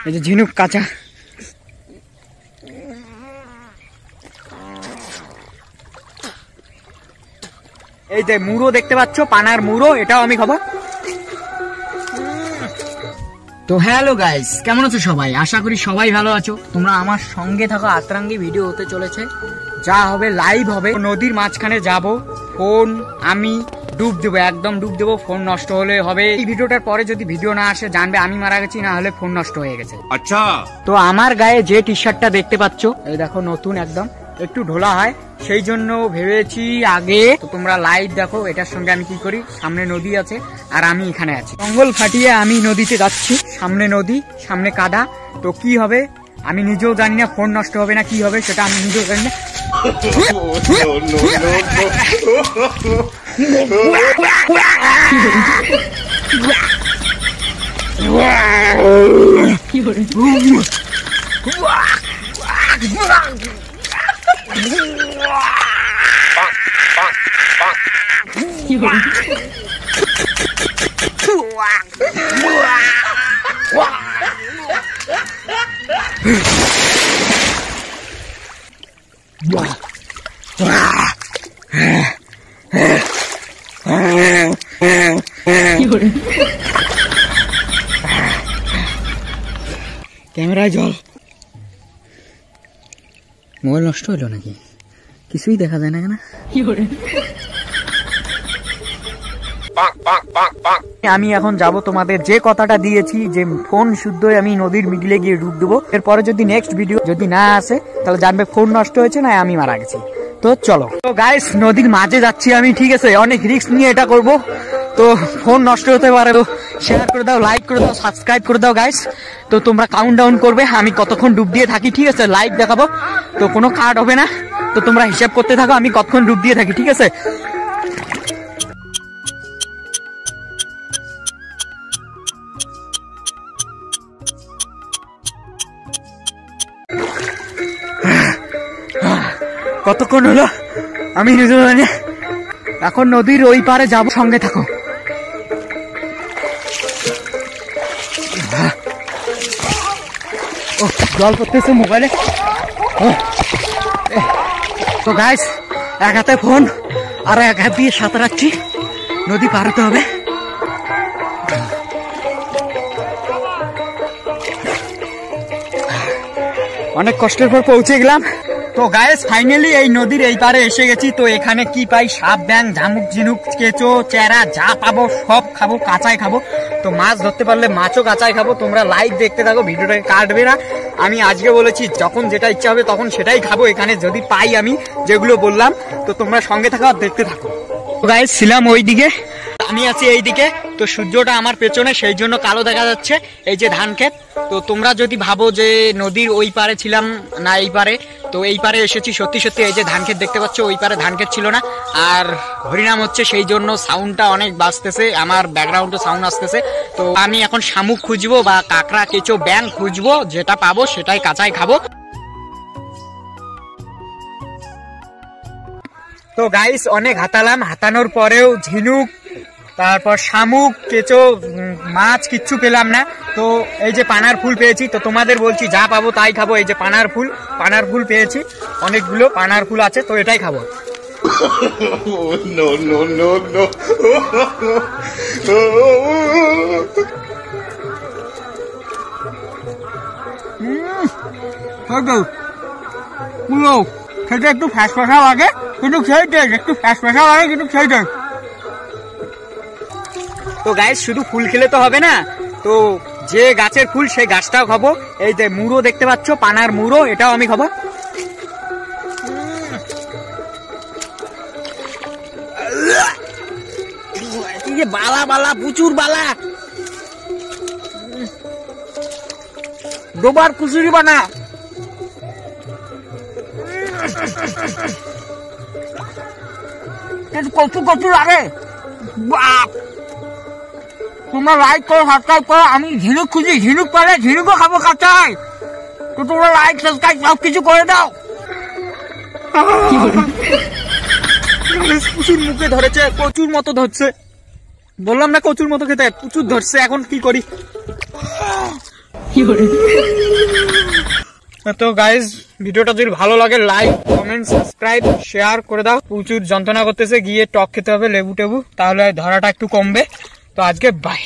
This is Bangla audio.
এই যে ঝিনুক কাঁচা, এই যে মুড়ো দেখতে পাচ্ছ, পানার মুড়ো, এটাও আমি খাবো। তো হ্যালো গাইস, কেমন আছো সবাই? আশা করি সবাই ভালো আছো। তোমরা আমার সঙ্গে থাকো, আতরাঙ্গি ভিডিও হতে চলেছে, যা হবে লাইভ হবে। নদীর মাঝখানে যাব, ফোন আমি ডুব দেবো, একদম ডুব দেবো। ফোন নষ্ট হলে হবে, এই ভিডিওটার পরে যদি ভিডিও না আসে জানবে আমি মারা গেছি, না হলে ফোন নষ্ট হয়ে গেছে। আচ্ছা, তো আমার গায়ে যে টি শার্টটা দেখতে পাচ্ছ, এই দেখো নতুন, একদম একটু ঢোলা হয়, সেই জন্য ভেবেছি আগে তো তোমরা লাইভ দেখো। এটার সঙ্গে আমি কি করি, সামনে নদী আছে আর আমি এখানে আছি, জঙ্গল ফাটিয়ে আমি নদীতে যাচ্ছি। সামনে নদী, সামনে কাদা, তো কি হবে আমি নিজেও জানি না। ফোন নষ্ট হবে না কি হবে সেটা আমি নিজেও জানি না। ক্যামেরায় জল, মোবাইল নষ্ট হইল নাকি? কিছুই দেখা যায় না কেন? আমি এখন যাব, তোমাদের যে কথাটা দিয়েছি যে ফোন শুদ্ধই আমি নদীর মিডিলে গিয়ে ডুব দেবো। এরপরে যদি নেক্সট ভিডিও যদি না আসে তাহলে জানবে ফোন নষ্ট হয়েছে না আমি মারা গেছি। তো চলো, তো গাইস নদীর মাঝে যাচ্ছি আমি, ঠিক আছে? অনেক রিস্ক নিয়ে এটা করব, তো ফোন নষ্ট হতে পারে। তো শেয়ার করে দাও, লাইক করে দাও, সাবস্ক্রাইব করে দাও গাইস। তো তোমরা কাউন্ট ডাউন করবে আমি কতক্ষণ ডুব দিয়ে থাকি, ঠিক আছে? লাইভ দেখাবো, তো কোনো কাট হবে না। তো তোমরা হিসাব করতে থাকো আমি কতক্ষণ ডুব দিয়ে থাকি, ঠিক আছে? কতক্ষণ হলো আমি নিজে জানি। এখন নদীর ওই পারে যাব, সঙ্গে থাকো। জল পড়তেছে মোবাইলে। তো গাইস, এক হাতে ফোন আর এক হাত দিয়ে সাঁতরাচ্ছি, নদী পার হতে হবে। অনেক কষ্টের পর পৌঁছে গেলাম। তো গাইস ফাইনালি এই নদীর এই পারে এসে গেছি। তো এখানে কি পাই, সাপ, ব্যাং, ঝামুক, ঝিনুক, কেঁচো, চেরা, যা পাবো সব খাবো, কাঁচাই খাবো। তো মাছ ধরতে পারলে মাছও কাঁচাই খাবো। তোমরা লাইভ দেখতে থাকো, ভিডিওটাকে কাটবে না। আমি আজকে বলেছি যখন যেটা ইচ্ছা হবে তখন সেটাই খাবো এখানে যদি পাই, আমি যেগুলো বললাম। তো তোমরা সঙ্গে থাকো আর দেখতে থাকো। গাইস ছিলাম ওই দিকে, আমি আছি এই দিকে। তো সূর্যটা আমার পেছনে, সেই জন্য কালো দেখা যাচ্ছে। এই যে ধান ক্ষেত। তো তোমরা যদি ভাবো যে নদীর ওই পারে ছিলাম না এই পারে, তো এই পারে এসেছি সত্যি সত্যি। এই যে ধান ক্ষেত দেখতে পাচ্ছ, ওই পারে ধান ক্ষেত ছিল না। আর হরিনাম হচ্ছে, সেই জন্য সাউন্ডটা অনেক বাজতেছে, আমার ব্যাকগ্রাউন্ডে সাউন্ড আসতেছে। তো আমি এখন শামুক খুঁজবো বা কাঁকড়া, কেঁচো, ব্যাং খুঁজবো, যেটা পাবো সেটাই কাঁচাই খাবো। তো গাইস অনেক হাতালাম, হাতানোর পরেও ঝিনুক, তারপর শামুক, কেঁচো, মাছ কিচ্ছু পেলাম না। তো এই যে পানার ফুল পেয়েছি। তো তোমাদের বলছি যা পাবো তাই খাবো। এই যে পানার ফুল পেয়েছি, অনেকগুলো পানার ফুল আছে, তো এটাই খাবো। সেটা একটু ফ্যাসফ্যাসা লাগে কিন্তু সেই টেস্ট, একটু ফ্যাসফ্যাসা লাগে কিন্তু সেই টেস্ট। তো গাইস শুধু ফুল খেলে তো হবে না, তো যে গাছের ফুল সেই গাছটাও খাবো। এই যে মুড়ো দেখতে পাচ্ছ, পানার মুড়ো, এটাও আমি খাবো। বালা বালা, প্রচুর বালা, ডোবার কুচুরি বানা। কচু কচু লাগে। তোমরা লাইক করো, সাবস্ক্রাইব করো। আমি ঝিনুক খুঁজি, ঝিনুক পালে ঝিনুকও খাবো কাঁচাই। তো তোমরা লাইক সাবস্ক্রাইব সব কিছু করে দাও। প্রচুর মুখে ধরেছে, প্রচুর মতো ধরছে, বললাম না প্রচুর মতো খেতে, প্রচুর ধরছে। এখন কি করি? তো গাইজ ভিডিওটা যদি ভালো লাগে লাইক কমেন্ট সাবস্ক্রাইব শেয়ার করে দাও। প্রচুর যন্ত্রণা করতেছে, গিয়ে টক খেতে হবে লেবু টেবু, তাহলে ধরাটা একটু কমবে। তো আজকে বাই।